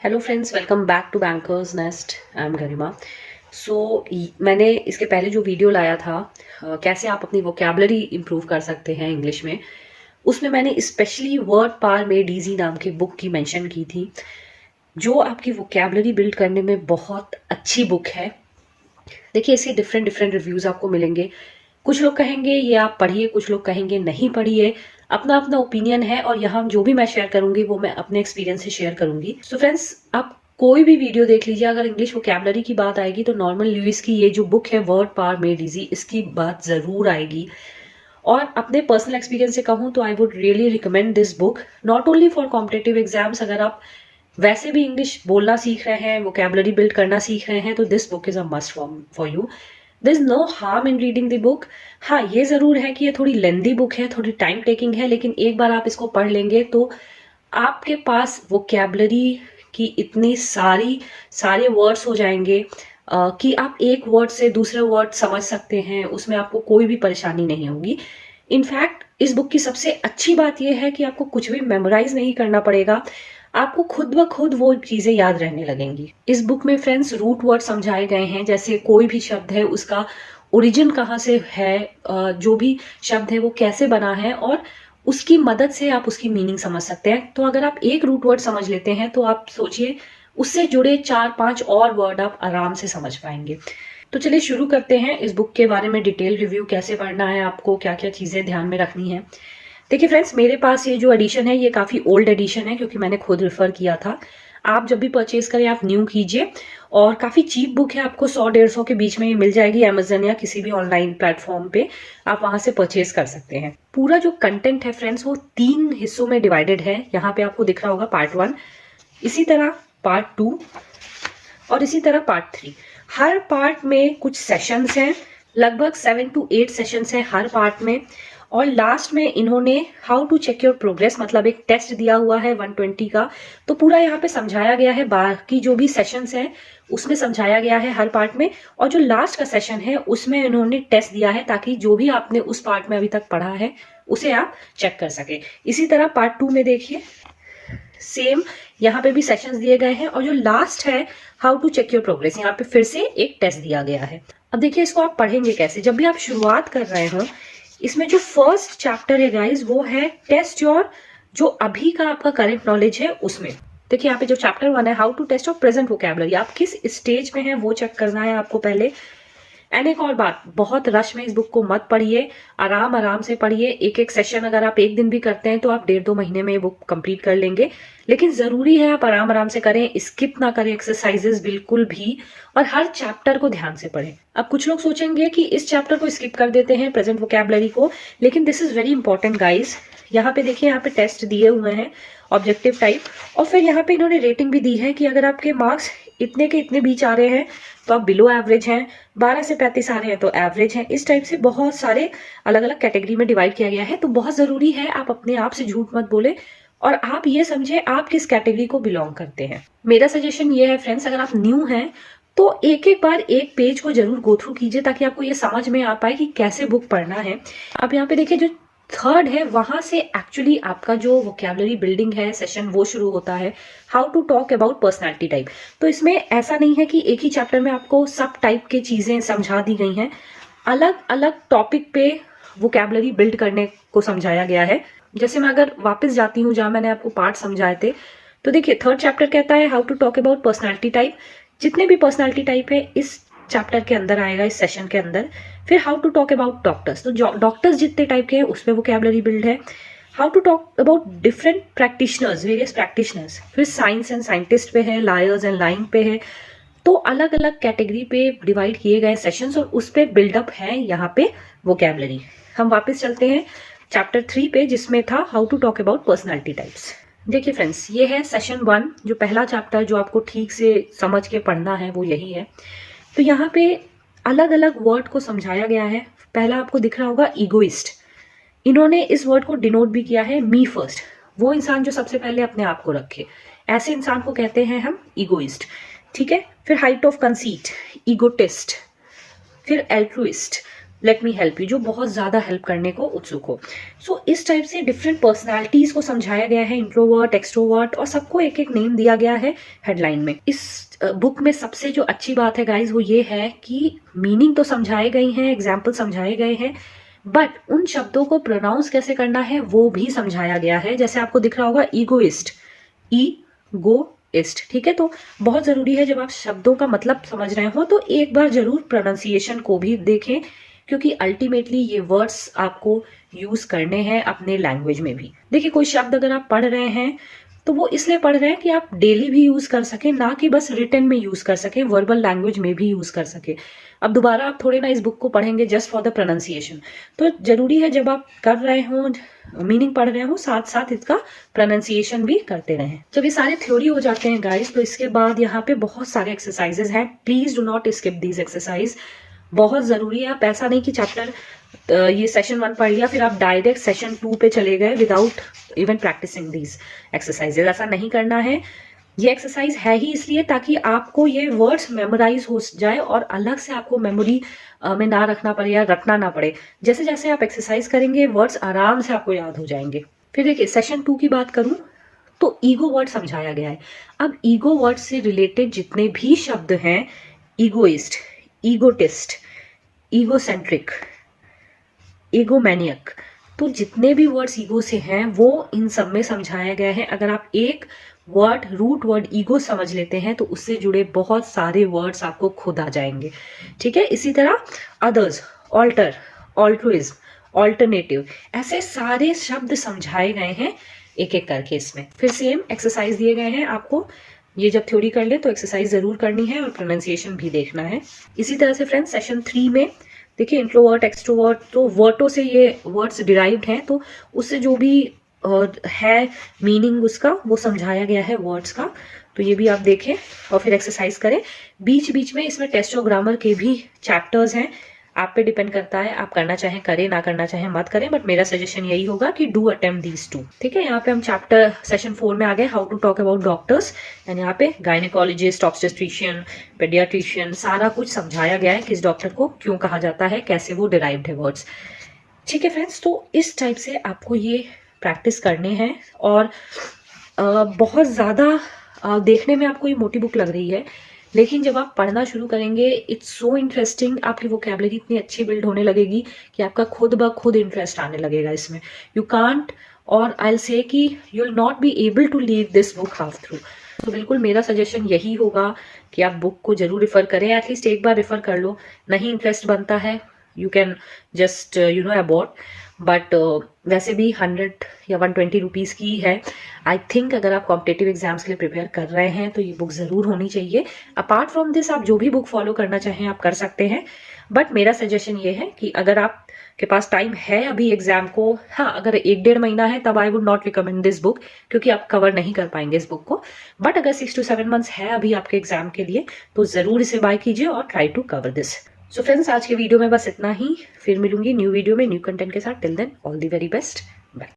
Hello friends, welcome back to Bankers Nest. I am Garima. So मैंने इसके पहले जो वीडियो लाया था कैसे आप अपनी वोकेबलरी इंप्रूव कर सकते हैं इंग्लिश में, उसमें मैंने स्पेशली वर्ड पार में डीजी नाम की बुक की मेंशन की थी, जो आपकी वोकेबलरी बिल्ड करने में बहुत अच्छी बुक है। देखिए, इसके डिफरेंट डिफरेंट रिव्यूज़ आपको मिलेंगे। कुछ लोग कहेंगे ये आप पढ़िए, कुछ लोग कहेंगे नहीं पढ़िए। अपना अपना ओपिनियन है और यहाँ जो भी मैं शेयर करूंगी वो मैं अपने एक्सपीरियंस से शेयर करूंगी। सो फ्रेंड्स, आप कोई भी वीडियो देख लीजिए, अगर इंग्लिश वोकैबुलरी की बात आएगी तो नॉर्मन लुइस की ये जो बुक है वर्ड पावर मेड इजी, इसकी बात ज़रूर आएगी। और अपने पर्सनल एक्सपीरियंस से कहूँ तो I would really recommend this book, not only for competitive exams. अगर आप वैसे भी इंग्लिश बोलना सीख रहे हैं, वोकैबुलरी बिल्ड करना सीख रहे हैं, तो this book is a must for you. There is no harm in reading the book. हाँ, ये ज़रूर है कि ये थोड़ी लेंदी बुक है, थोड़ी टाइम टेकिंग है, लेकिन एक बार आप इसको पढ़ लेंगे तो आपके पास वोकैबुलरी की इतनी सारे वर्ड्स हो जाएंगे कि आप एक वर्ड से दूसरे वर्ड समझ सकते हैं, उसमें आपको कोई भी परेशानी नहीं होगी। इनफैक्ट इस बुक की सबसे अच्छी बात यह है कि आपको कुछ भी मेमोराइज नहीं करना पड़ेगा, आपको खुद ब खुद वो चीजें याद रहने लगेंगी। इस बुक में फ्रेंड्स रूट वर्ड समझाए गए हैं, जैसे कोई भी शब्द है उसका ओरिजिन कहाँ से है, जो भी शब्द है वो कैसे बना है, और उसकी मदद से आप उसकी मीनिंग समझ सकते हैं। तो अगर आप एक रूट वर्ड समझ लेते हैं तो आप सोचिए उससे जुड़े 4-5 और वर्ड आप आराम से समझ पाएंगे। तो चलिए शुरू करते हैं इस बुक के बारे में डिटेल रिव्यू, कैसे पढ़ना है, आपको क्या क्या चीज़ें ध्यान में रखनी है। देखिए फ्रेंड्स, मेरे पास ये जो एडिशन है ये काफ़ी ओल्ड एडिशन है, क्योंकि मैंने खुद रेफर किया था। आप जब भी परचेज करें आप न्यू कीजिए, और काफ़ी चीप बुक है, आपको 100-150 के बीच में ये मिल जाएगी अमेजन या किसी भी ऑनलाइन प्लेटफॉर्म पे, आप वहां से परचेज कर सकते हैं। पूरा जो कंटेंट है फ्रेंड्स वो 3 हिस्सों में डिवाइडेड है। यहाँ पे आपको दिख रहा होगा पार्ट 1, इसी तरह पार्ट 2 और इसी तरह पार्ट 3। हर पार्ट में कुछ सेशंस हैं, लगभग 7 to 8 सेशंस हैं हर पार्ट में। और लास्ट में इन्होंने how to check your progress, मतलब एक टेस्ट दिया हुआ है 120 का। तो पूरा यहाँ पे समझाया गया है, बाकी जो भी सेशंस हैं उसमें समझाया गया है हर पार्ट में। और जो लास्ट का सेशन है उसमें इन्होंने टेस्ट दिया है, ताकि जो भी आपने उस पार्ट में अभी तक पढ़ा है उसे आप चेक कर सके। इसी तरह पार्ट 2 में देखिए सेम, यहाँ पे भी सेशंस दिए गए हैं, और जो लास्ट है how to check your progress, यहाँ पे फिर से एक टेस्ट दिया गया है। अब देखिए इसको आप पढ़ेंगे कैसे। जब भी आप शुरुआत कर रहे हो, इसमें जो फर्स्ट चैप्टर है गाइज वो है टेस्ट योर, जो अभी का आपका करंट नॉलेज है उसमें। देखिए यहाँ पे जो चैप्टर 1 है how to test your present vocabulary, आप किस स्टेज में है वो चेक करना है आपको पहले। एंड एक और बात, बहुत रश में इस बुक को मत पढ़िए, आराम आराम से पढ़िए। एक एक सेशन अगर आप एक दिन भी करते हैं तो आप 1.5-2 महीने में ये बुक कंप्लीट कर लेंगे, लेकिन जरूरी है आप आराम आराम से करें, स्किप ना करें एक्सरसाइजेस बिल्कुल भी, और हर चैप्टर को ध्यान से पढ़ें। अब कुछ लोग सोचेंगे कि इस चैप्टर को स्किप कर देते हैं, प्रेजेंट वोकैबुलरी को, लेकिन this is very important guys. यहाँ पे देखिए, यहाँ पे टेस्ट दिए हुए हैं ऑब्जेक्टिव टाइप, और फिर यहाँ पे इन्होंने रेटिंग भी दी है कि अगर आपके मार्क्स इतने के इतने बीच आ रहे हैं तो आप बिलो एवरेज हैं, 12 से 35 आ रहे हैं तो एवरेज हैं। इस टाइप से बहुत सारे अलग अलग कैटेगरी में डिवाइड किया गया है। तो बहुत जरूरी है आप अपने आप से झूठ मत बोले, और आप ये समझे आप किस कैटेगरी को बिलोंग करते हैं। मेरा सजेशन ये है फ्रेंड्स, अगर आप न्यू हैं तो एक एक बार एक पेज को जरूर गो थ्रू कीजिए, ताकि आपको ये समझ में आ पाए कि कैसे बुक पढ़ना है। अब यहाँ पे देखिए जो थर्ड है वहां से एक्चुअली आपका जो वोकैबुलरी बिल्डिंग है सेशन वो शुरू होता है, how to talk about personality type. तो इसमें ऐसा नहीं है कि एक ही चैप्टर में आपको सब टाइप की चीजें समझा दी गई हैं, अलग अलग टॉपिक पे वोकैबुलरी बिल्ड करने को समझाया गया है। जैसे मैं अगर वापस जाती हूँ जहां मैंने आपको पार्ट समझाए थे, तो देखिए थर्ड चैप्टर कहता है how to talk about personality type. जितने भी पर्सनैलिटी टाइप है इस चैप्टर के अंदर आएगा, इस सेशन के अंदर। फिर how to talk about doctors, तो डॉक्टर्स जितने टाइप के हैं उस पर वोकैबुलरी बिल्ड है। How to talk about different practitioners, various practitioners. फिर साइंस एंड साइंटिस्ट पे है, लायर्स एंड लाइंग पे है। तो अलग अलग कैटेगरी पे डिवाइड किए गए सेशंस, और उस पे बिल्डअप है यहाँ पे वोकैबुलरी। हम वापस चलते हैं चैप्टर 3 पे, जिसमें था how to talk about personality types. देखिए फ्रेंड्स, ये है सेशन 1, जो पहला चैप्टर जो आपको ठीक से समझ के पढ़ना है वो यही है। तो यहाँ पे अलग अलग वर्ड को समझाया गया है। पहला आपको दिख रहा होगा ईगोइस्ट, इन्होंने इस वर्ड को डिनोट भी किया है मी फर्स्ट, वो इंसान जो सबसे पहले अपने आप को रखे, ऐसे इंसान को कहते हैं हम ईगोइस्ट। ठीक है। फिर हाइट ऑफ कंसीट, ईगोटिस्ट। फिर एल्ट्रुइस्ट, लेट मी हेल्प यू, जो बहुत ज़्यादा हेल्प करने को उत्सुक हो। सो इस टाइप से डिफरेंट पर्सनालिटीज़ को समझाया गया है, इंट्रोवर्ट, एक्सट्रोवर्ट, और सबको एक एक नेम दिया गया है हेडलाइन में। इस बुक में सबसे जो अच्छी बात है गाइज वो ये है कि मीनिंग तो समझाए गई हैं, एग्जाम्पल समझाए गए हैं, बट उन शब्दों को प्रोनाउंस कैसे करना है वो भी समझाया गया है। जैसे आपको दिख रहा होगा ईगोइस्ट, ईगोइस्ट, ठीक है। तो बहुत जरूरी है जब आप शब्दों का मतलब समझ रहे हो तो एक बार जरूर प्रोनाउंसिएशन को भी देखें, क्योंकि अल्टीमेटली ये वर्ड्स आपको यूज करने हैं अपने लैंग्वेज में भी। देखिए कोई शब्द अगर आप पढ़ रहे हैं तो वो इसलिए पढ़ रहे हैं कि आप डेली भी यूज कर सके, ना कि बस रिटन में यूज कर सके, वर्बल लैंग्वेज में भी यूज कर सके। अब दोबारा आप थोड़े ना इस बुक को पढ़ेंगे जस्ट फॉर द प्रोनाउंसिएशन। तो जरूरी है जब आप कर रहे हो, मीनिंग पढ़ रहे हो, साथ साथ इसका प्रोनाउंसिएशन भी करते रहें। जब ये सारे थ्योरी हो जाते हैं गाइस, तो इसके बाद यहाँ पे बहुत सारे एक्सरसाइजेज हैं। Please do not skip these exercise, बहुत जरूरी है। आप ऐसा नहीं कि चैप्टर ये सेशन 1 पढ़ लिया फिर आप डायरेक्ट सेशन 2 पे चले गए without even practising these exercises. ऐसा नहीं करना है। ये एक्सरसाइज है ही इसलिए ताकि आपको ये वर्ड्स मेमोराइज हो जाए और अलग से आपको मेमोरी में ना रखना पड़े या रखना ना पड़े। जैसे जैसे आप एक्सरसाइज करेंगे वर्ड्स आराम से आपको याद हो जाएंगे। फिर देखिए सेशन 2 की बात करूं तो ईगो वर्ड समझाया गया है। अब ईगो वर्ड से रिलेटेड जितने भी शब्द हैं, ईगोइस्ट, ईगोटिस्ट, ईगोसेंट्रिक, ईगोमैनियक, तो जितने भी वर्ड्स ईगो से हैं वो इन सब में समझाया गया है। अगर आप एक वर्ड, रूट वर्ड ईगो समझ लेते हैं तो उससे जुड़े बहुत सारे वर्ड्स आपको खुद आ जाएंगे, ठीक है। इसी तरह अदर्स, ऑल्टर, ऑल्ट्रुइज्म, ऑल्टरनेटिव, ऐसे सारे शब्द समझाए गए हैं एक एक करके इसमें। फिर सेम एक्सरसाइज दिए गए हैं आपको। ये जब थ्योरी कर ले तो एक्सरसाइज जरूर करनी है और प्रोनाउंसिएशन भी देखना है। इसी तरह से फ्रेंड्स सेशन 3 में देखिए इंट्रोवर्ट, एक्सट्रोवर्ट, तो वर्डों से ये वर्ड्स डिराइव्ड हैं, तो उससे जो भी है मीनिंग उसका वो समझाया गया है वर्ड्स का। तो ये भी आप देखें और फिर एक्सरसाइज करें। बीच बीच में इसमें टेस्ट और ग्रामर के भी चैप्टर्स हैं, आप पे डिपेंड करता है, आप करना चाहें करें, ना करना चाहें मत करें, बट मेरा सजेशन यही होगा कि डू अटेम्प्ट दीज 2, ठीक है। यहाँ पे हम चैप्टर सेशन 4 में आ गए, how to talk about doctors, and यहाँ पे गायनेकोलॉजिस्ट, ऑब्स्टेट्रिशियन, पेडियाट्रिशियन, सारा कुछ समझाया गया है किस डॉक्टर को क्यों कहा जाता है, कैसे वो डिराइव्ड है वर्ड्स, ठीक है फ्रेंड्स। तो इस टाइप से आपको ये प्रैक्टिस करने हैं और बहुत ज़्यादा देखने में आपको ये मोटी बुक लग रही है, लेकिन जब आप पढ़ना शुरू करेंगे इट्स सो इंटरेस्टिंग, आपकी वोकैबुलरी इतनी अच्छी बिल्ड होने लगेगी कि आपका खुद ब खुद इंटरेस्ट आने लगेगा इसमें। यू कांट, और आई will say that you will not be able to leave this book half through. तो बिल्कुल मेरा सजेशन यही होगा कि आप बुक को जरूर रेफर करें, एटलीस्ट एक बार रेफर कर लो। नहीं इंटरेस्ट बनता है you can just abort, but वैसे भी 100 या 120 रुपीज़ की है। आई थिंक अगर आप कॉम्पिटेटिव एग्जाम्स के लिए प्रिपेयर कर रहे हैं तो ये बुक ज़रूर होनी चाहिए। अपार्ट फ्रॉम दिस आप जो भी बुक फॉलो करना चाहें आप कर सकते हैं, बट मेरा सजेशन ये है कि अगर आप के पास टाइम है अभी एग्जाम को, हाँ अगर 1-1.5 महीना है तब I would not recommend this book, क्योंकि आप कवर नहीं कर पाएंगे इस बुक को। बट अगर 6 to 7 मंथ्स है अभी आपके एग्जाम के लिए तो ज़रूर इसे बाय कीजिए और try to cover this. So friends आज के वीडियो में बस इतना ही, फिर मिलूंगी न्यू वीडियो में न्यू कंटेंट के साथ। Till then all the very best.